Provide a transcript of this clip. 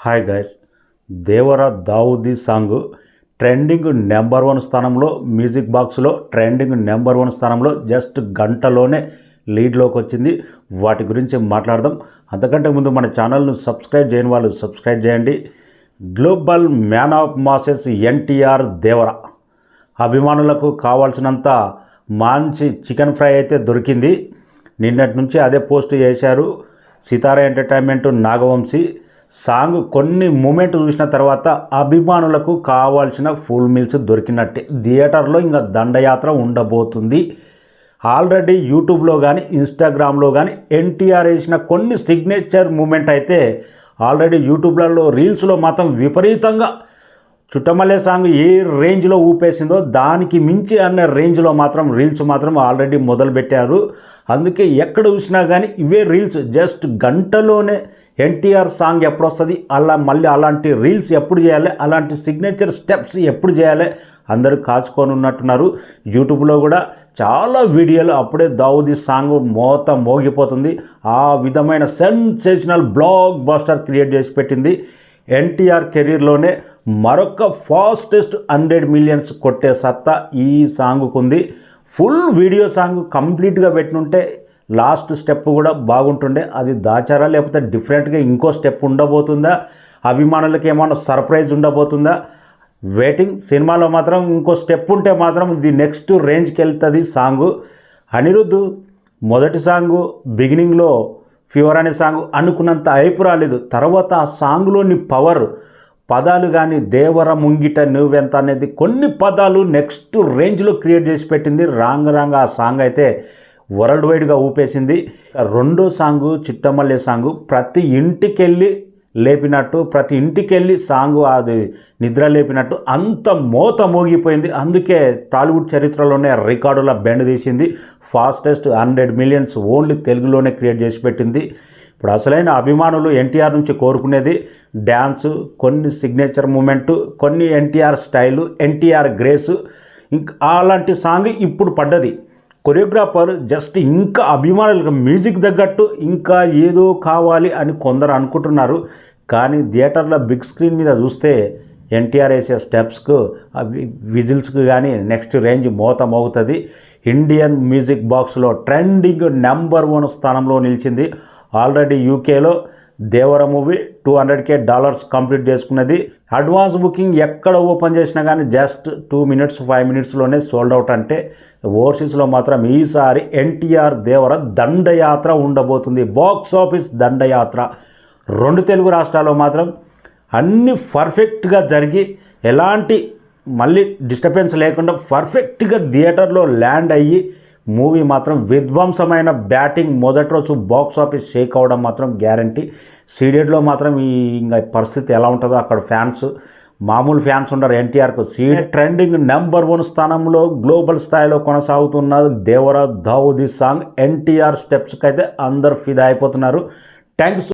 Hi guys, దేవర Daavudi song trending number 1 స్థానంలో, music బాక్స్లో trending number 1 స్థానంలో జస్ట్ గంటలోనే లీడ్లోకి వచ్చింది. వాటి గురించి మాట్లాడదాం. అంతకంటే ముందు మన ఛానల్ను సబ్స్క్రైబ్ చేయని వాళ్ళు సబ్స్క్రైబ్ చేయండి. Global man of masses NTR Devara అభిమానులకు కావాల్సినంత మంచి చికెన్ ఫ్రై అయితే దొరికింది. నిన్నటి నుంచి అదే పోస్ట్ చేశారు సితారా ఎంటర్టైన్మెంట్ నాగవంశీ. సాంగ్ కొన్ని మూమెంట్ చూసిన తర్వాత అభిమానులకు కావాల్సిన ఫుల్ మీల్స్ దొరికినట్టే. థియేటర్లో ఇంకా దండయాత్ర ఉండబోతుంది. ఆల్రెడీ యూట్యూబ్లో కానీ ఇన్స్టాగ్రామ్లో కానీ ఎన్టీఆర్ వేసిన కొన్ని సిగ్నేచర్ మూమెంట్ అయితే ఆల్రెడీ యూట్యూబ్లలో రీల్స్లో మాత్రం విపరీతంగా చుట్టమల్లే సాంగ్ ఏ రేంజ్లో ఊపేసిందో దానికి మించి అన్న రేంజ్లో మాత్రం రీల్స్ మాత్రం ఆల్రెడీ మొదలుపెట్టారు. అందుకే ఎక్కడ చూసినా కానీ ఇవే రీల్స్. జస్ట్ గంటలోనే ఎన్టీఆర్ సాంగ్ ఎప్పుడు వస్తుంది, మళ్ళీ అలాంటి రీల్స్ ఎప్పుడు చేయాలి, అలాంటి సిగ్నేచర్ స్టెప్స్ ఎప్పుడు చేయాలి అందరూ కాచుకొని ఉన్నట్టున్నారు. యూట్యూబ్లో కూడా చాలా వీడియోలు అప్పుడే దావుదీ సాంగ్ మోగిపోతుంది. ఆ విధమైన సెన్సేషనల్ బ్లాక్ బస్టర్ క్రియేట్ చేసి పెట్టింది. ఎన్టీఆర్ కెరీర్లోనే మరొక ఫాస్టెస్ట్ 100 మిలియన్స్ కొట్టే సత్తా ఈ సాంగ్కు ఉంది. ఫుల్ వీడియో సాంగ్ కంప్లీట్గా పెట్టినుంటే లాస్ట్ స్టెప్ కూడా బాగుంటుండే. అది దాచారా లేకపోతే డిఫరెంట్గా ఇంకో స్టెప్ ఉండబోతుందా, అభిమానులకి ఏమైనా సర్ప్రైజ్ ఉండబోతుందా? వెయిటింగ్. సినిమాలో మాత్రం ఇంకో స్టెప్ ఉంటే మాత్రం ఇది నెక్స్ట్ రేంజ్కి వెళ్తుంది సాంగు. అనిరుద్ధ్ మొదటి సాంగు బిగినింగ్లో ఫీవర్ అనే సాంగ్ అనుకున్నంత హైప్ రాలేదు. తర్వాత ఆ సాంగ్లోని పవర్, పదాలు కానీ దేవర ముంగిట నువ్వెంత అనేది కొన్ని పదాలు నెక్స్ట్ రేంజ్లో క్రియేట్ చేసి పెట్టింది. రాంగ్ ఆ సాంగ్ అయితే వరల్డ్ వైడ్గా ఊపేసింది. రెండో సాంగు చిట్టమల్లే సాంగు ప్రతి ఇంటికెళ్ళి లేపినట్టు, ప్రతి ఇంటికెళ్ళి సాంగు అది నిద్ర లేపినట్టు అంత మోగిపోయింది. అందుకే టాలీవుడ్ చరిత్రలోనే రికార్డుల బెండ్ తీసింది. ఫాస్టెస్ట్ 100 మిలియన్స్ ఓన్లీ తెలుగులోనే క్రియేట్ చేసి పెట్టింది. ఇప్పుడు అసలైన అభిమానులు ఎన్టీఆర్ నుంచి కోరుకునేది డ్యాన్సు, కొన్ని సిగ్నేచర్ మూమెంటు, కొన్ని ఎన్టీఆర్ స్టైలు, ఎన్టీఆర్ గ్రేసు. ఇంకా అలాంటి సాంగ్ ఇప్పుడు పడ్డది. కొరియోగ్రాఫర్ జస్ట్ ఇంకా అభిమానులకు మ్యూజిక్ తగ్గట్టు ఇంకా ఏదో కావాలి అని కొందరు అనుకుంటున్నారు. కానీ థియేటర్లో బిగ్ స్క్రీన్ మీద చూస్తే ఎన్టీఆర్ వేసే స్టెప్స్కు, విజిల్స్కు కానీ నెక్స్ట్ రేంజ్ మోగుతుంది. ఇండియన్ మ్యూజిక్ బాక్స్లో ట్రెండింగ్ నెంబర్ 1 స్థానంలో నిలిచింది. ఆల్రెడీ యూకేలో దేవర మూవీ $200K కంప్లీట్ చేసుకున్నది. అడ్వాన్స్ బుకింగ్ ఎక్కడ ఓపెన్ చేసినా కానీ జస్ట్ 2 మినిట్స్ 5 మినిట్స్లోనే సోల్డ్ అవుట్. అంటే ఓవర్సీస్లో మాత్రం ఈసారి ఎన్టీఆర్ దేవర దండయాత్ర ఉండబోతుంది. బాక్స్ ఆఫీస్ దండయాత్ర. 2 తెలుగు రాష్ట్రాల్లో మాత్రం అన్నీ పర్ఫెక్ట్గా జరిగి ఎలాంటి మళ్ళీ డిస్టర్బెన్స్ లేకుండా పర్ఫెక్ట్గా థియేటర్లో ల్యాండ్ అయ్యి మూవీ మాత్రం విధ్వంసమైన బ్యాటింగ్. మొదటి రోజు బాక్స్ ఆఫీస్ షేక్ అవ్వడం మాత్రం గ్యారంటీ. సీడెడ్లో మాత్రం ఇంకా పరిస్థితి ఎలా ఉంటుందో అక్కడ ఫ్యాన్స్ మామూలు ఫ్యాన్స్ ఉండరు ఎన్టీఆర్కు. ట్రెండింగ్ నెంబర్ 1 స్థానంలో గ్లోబల్ స్థాయిలో కొనసాగుతున్న దేవర దావుదీ సాంగ్ ఎన్టీఆర్ స్టెప్స్కి అయితే అందరు ఫిదా అయిపోతున్నారు. థ్యాంక్స్.